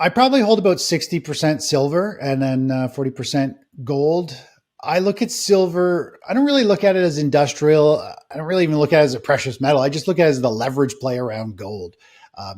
I probably hold about 60% silver and then 40% gold. I look at silver. I don't really look at it as industrial. I don't really even look at it as a precious metal. I just look at it as the leverage play around gold.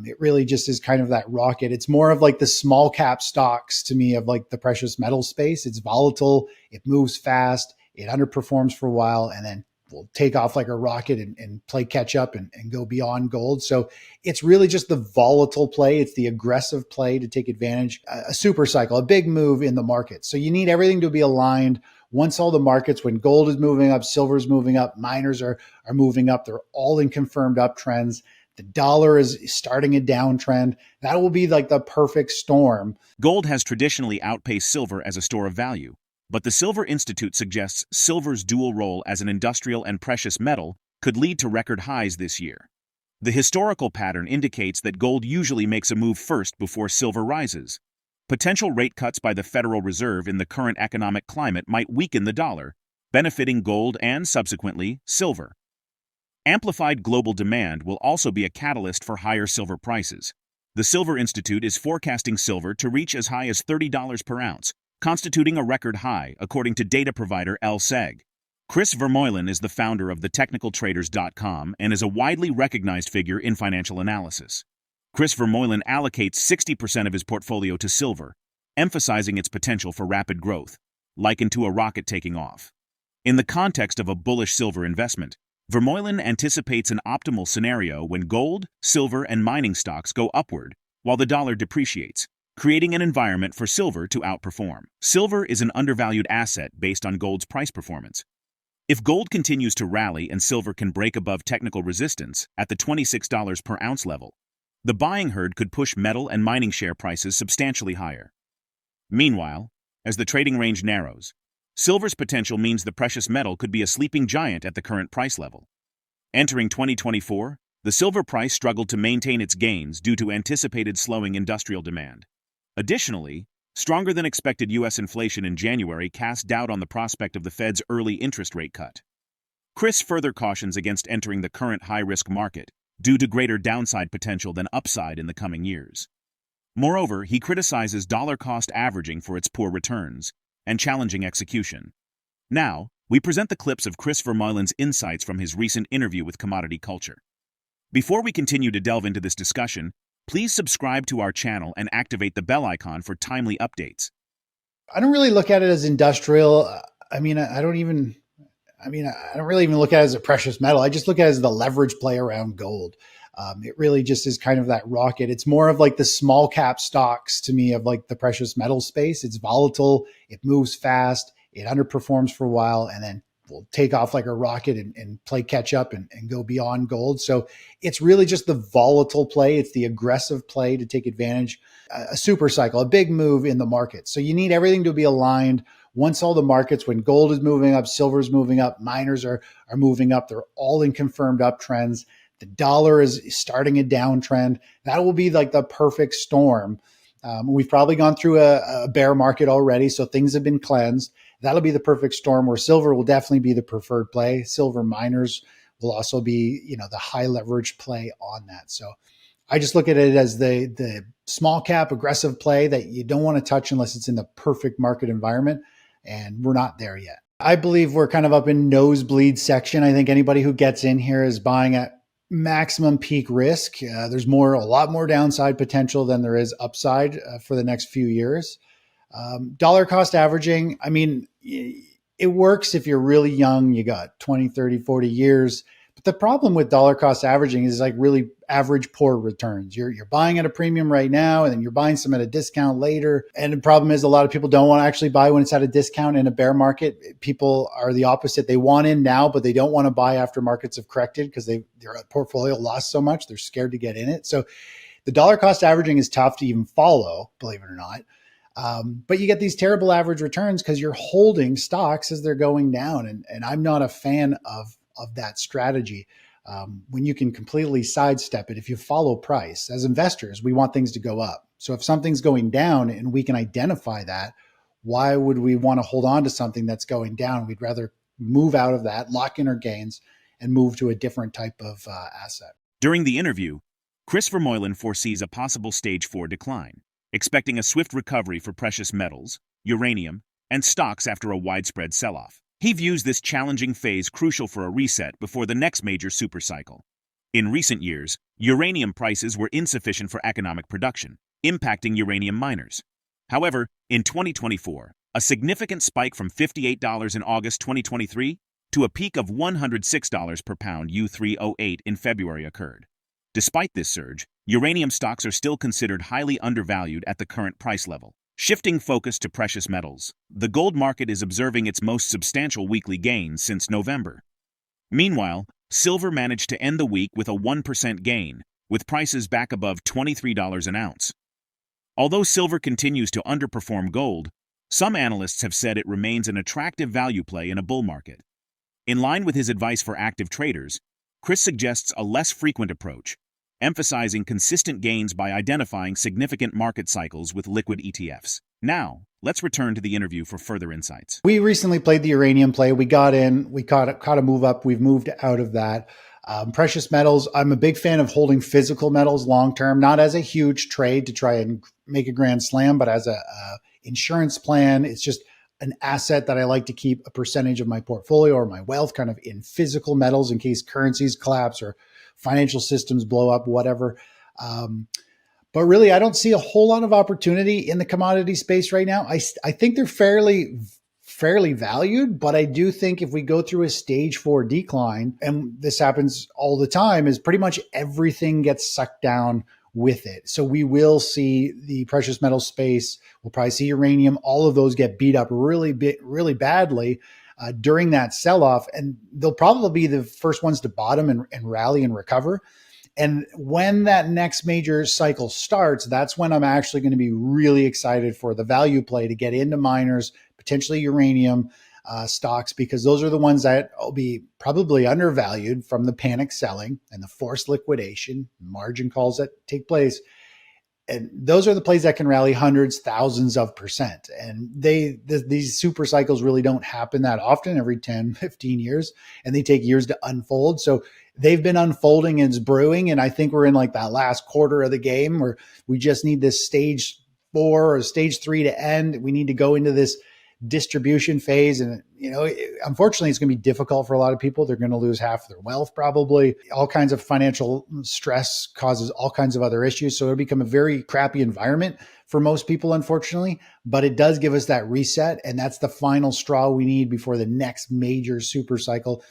It really just is kind of that rocket. It's more of like the small cap stocks to me of like the precious metal space. It's volatile. It moves fast. It underperforms for a while and then will take off like a rocket and play catch up and go beyond gold. So it's really just the volatile play. It's the aggressive play to take advantage, a super cycle, a big move in the market. So you need everything to be aligned. Once all the markets, when gold is moving up, silver is moving up, miners are moving up, they're all in confirmed uptrends. The dollar is starting a downtrend. That will be like the perfect storm. Gold has traditionally outpaced silver as a store of value, but the Silver Institute suggests silver's dual role as an industrial and precious metal could lead to record highs this year. The historical pattern indicates that gold usually makes a move first before silver rises. Potential rate cuts by the Federal Reserve in the current economic climate might weaken the dollar, benefiting gold and, subsequently, silver. Amplified global demand will also be a catalyst for higher silver prices. The Silver Institute is forecasting silver to reach as high as $30 per ounce, constituting a record high, according to data provider LSEG. ChrisVermeulen is the founder of thetechnicaltraders.com and is a widely recognized figure in financial analysis. ChrisVermeulen allocates 60% of his portfolio to silver, emphasizing its potential for rapid growth, likened to a rocket taking off. In the context of a bullish silver investment, Vermeulen anticipates an optimal scenario when gold, silver, and mining stocks go upward, while the dollar depreciates, creating an environment for silver to outperform. Silver is an undervalued asset based on gold's price performance. If gold continues to rally and silver can break above technical resistance at the $26 per ounce level, the buying herd could push metal and mining share prices substantially higher. Meanwhile, as the trading range narrows, silver's potential means the precious metal could be a sleeping giant at the current price level. Entering 2024, the silver price struggled to maintain its gains due to anticipated slowing industrial demand. Additionally, stronger than expected U.S. inflation in January cast doubt on the prospect of the Fed's early interest rate cut. Chris further cautions against entering the current high-risk market due to greater downside potential than upside in the coming years. Moreover, he criticizes dollar-cost averaging for its poor returns and challenging execution. Now, we present the clips of ChrisVermeulen's insights from his recent interview with Commodity Culture. Before we continue to delve into this discussion, please subscribe to our channel and activate the bell icon for timely updates. I don't really look at it as industrial. I don't really even look at it as a precious metal. I just look at it as the leverage play around gold. It really just is kind of that rocket. It's more of like the small cap stocks to me of like the precious metal space. It's volatile. It moves fast. It underperforms for a while and then will take off like a rocket and play catch up and go beyond gold. So it's really just the volatile play. It's the aggressive play to take advantage, a super cycle, a big move in the market. So you need everything to be aligned. Once all the markets, when gold is moving up, silver is moving up, miners are moving up, they're all in confirmed uptrends. The dollar is starting a downtrend. That will be like the perfect storm. We've probably gone through a bear market already, so things have been cleansed. That'll be the perfect storm where silver will definitely be the preferred play. Silver miners will also be, the high leverage play on that. So I just look at it as the small cap aggressive play that you don't want to touch unless it's in the perfect market environment. And we're not there yet. I believe we're kind of up in nosebleed section. I think anybody who gets in here is buying at maximum peak risk. There's a lot more downside potential than there is upside for the next few years. Dollar cost averaging, it works if you're really young, you got 20, 30, 40 years. But the problem with dollar cost averaging is like really average poor returns. You're buying at a premium right now, and then you're buying some at a discount later. And the problem is a lot of people don't want to actually buy when it's at a discount in a bear market. People are the opposite. They want in now, but they don't want to buy after markets have corrected because their portfolio lost so much. They're scared to get in it. So the dollar cost averaging is tough to even follow, believe it or not. But you get these terrible average returns because you're holding stocks as they're going down. And I'm not a fan of that strategy. When you can completely sidestep it, if you follow price. As investors, we want things to go up. So if something's going down and we can identify that, why would we want to hold on to something that's going down? We'd rather move out of that, lock in our gains, and move to a different type of asset. During the interview, ChrisVermeulen foresees a possible stage 4 decline. expecting a swift recovery for precious metals, uranium, and stocks after a widespread sell-off. He views this challenging phase crucial for a reset before the next major supercycle. In recent years, uranium prices were insufficient for economic production, impacting uranium miners. However, in 2024, a significant spike from $58 in August 2023 to a peak of $106 per pound U3O8 in February occurred. Despite this surge, uranium stocks are still considered highly undervalued at the current price level. Shifting focus to precious metals, the gold market is observing its most substantial weekly gains since November. Meanwhile, silver managed to end the week with a 1% gain, with prices back above $23 an ounce. Although silver continues to underperform gold, some analysts have said it remains an attractive value play in a bull market. In line with his advice for active traders, Chris suggests a less frequent approach, emphasizing consistent gains by identifying significant market cycles with liquid ETFs. Now, let's return to the interview for further insights. We recently played the uranium play. We got in, we caught a move up. We've moved out of that. Precious metals, I'm a big fan of holding physical metals long-term, not as a huge trade to try and make a grand slam, but as a insurance plan. It's just an asset that I like to keep a percentage of my portfolio or my wealth kind of in physical metals in case currencies collapse or financial systems blow up, whatever. But really, I don't see a whole lot of opportunity in the commodity space right now. I think they're fairly valued, but I do think if we go through a stage 4 decline, and this happens all the time, is pretty much everything gets sucked down with it. So we will see the precious metal space. We'll probably see uranium. All of those get beat up really badly during that sell-off, and they'll probably be the first ones to bottom and rally and recover. And when that next major cycle starts, that's when I'm actually going to be really excited for the value play to get into miners, potentially uranium stocks, because those are the ones that will be probably undervalued from the panic selling and the forced liquidation, margin calls that take place. And those are the plays that can rally hundreds, thousands of %. And these super cycles really don't happen that often, every 10, 15 years, and they take years to unfold. So they've been unfolding and it's brewing. And I think we're in like that last quarter of the game where we just need this stage 4 or stage 3 to end. We need to go into this distribution phase. And, unfortunately, it's going to be difficult for a lot of people. They're going to lose half their wealth, probably. All kinds of financial stress causes all kinds of other issues. So it'll become a very crappy environment for most people, unfortunately. But it does give us that reset. And that's the final straw we need before the next major super cycle,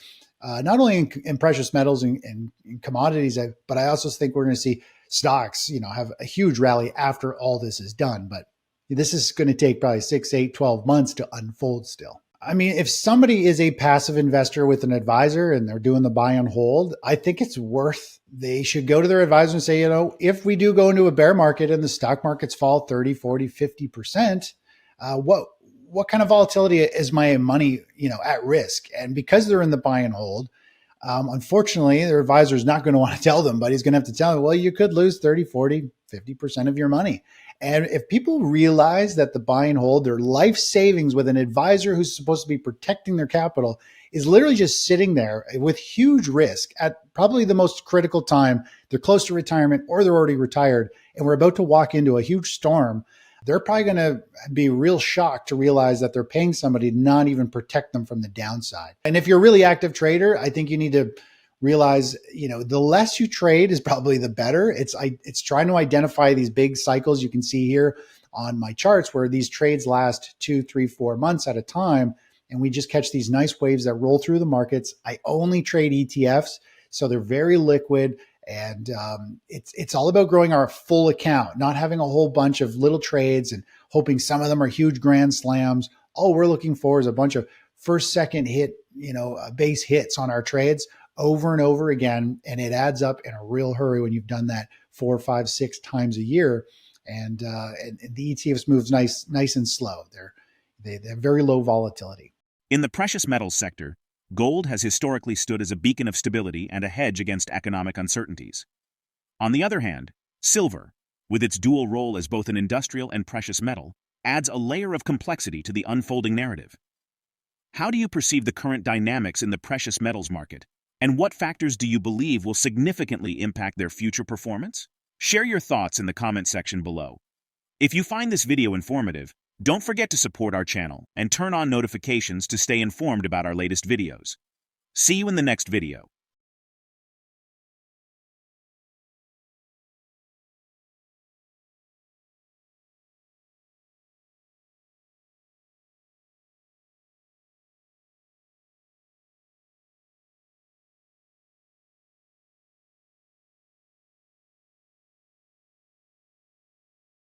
not only in precious metals and in commodities, but I also think we're going to see stocks, have a huge rally after all this is done. But this is going to take probably 6, 8, 12 months to unfold still. I mean, if somebody is a passive investor with an advisor and they're doing the buy and hold, I think they should go to their advisor and say, if we do go into a bear market and the stock markets fall 30, 40, 50%, what kind of volatility is my money, at risk? And because they're in the buy and hold, unfortunately, their advisor is not going to want to tell them, but he's going to have to tell them, well, you could lose 30, 40, 50% of your money. And if people realize that the buy and hold, their life savings with an advisor who's supposed to be protecting their capital is literally just sitting there with huge risk at probably the most critical time, they're close to retirement or they're already retired, and we're about to walk into a huge storm, they're probably going to be real shocked to realize that they're paying somebody to not even protect them from the downside. And if you're a really active trader, I think you need to realize, the less you trade is probably the better. It's trying to identify these big cycles. You can see here on my charts where these trades last 2, 3, 4 months at a time. And we just catch these nice waves that roll through the markets. I only trade ETFs, so they're very liquid. And it's all about growing our full account, not having a whole bunch of little trades and hoping some of them are huge grand slams. All we're looking for is a bunch of first, second hit, base hits on our trades over and over again. And it adds up in a real hurry when you've done that 4, 5, 6 times a year. And the ETFs moves nice and slow. They have very low volatility. In the precious metals sector, gold has historically stood as a beacon of stability and a hedge against economic uncertainties. On the other hand, silver, with its dual role as both an industrial and precious metal, adds a layer of complexity to the unfolding narrative. How do you perceive the current dynamics in the precious metals market, and what factors do you believe will significantly impact their future performance? Share your thoughts in the comment section below. If you find this video informative, don't forget to support our channel and turn on notifications to stay informed about our latest videos. See you in the next video.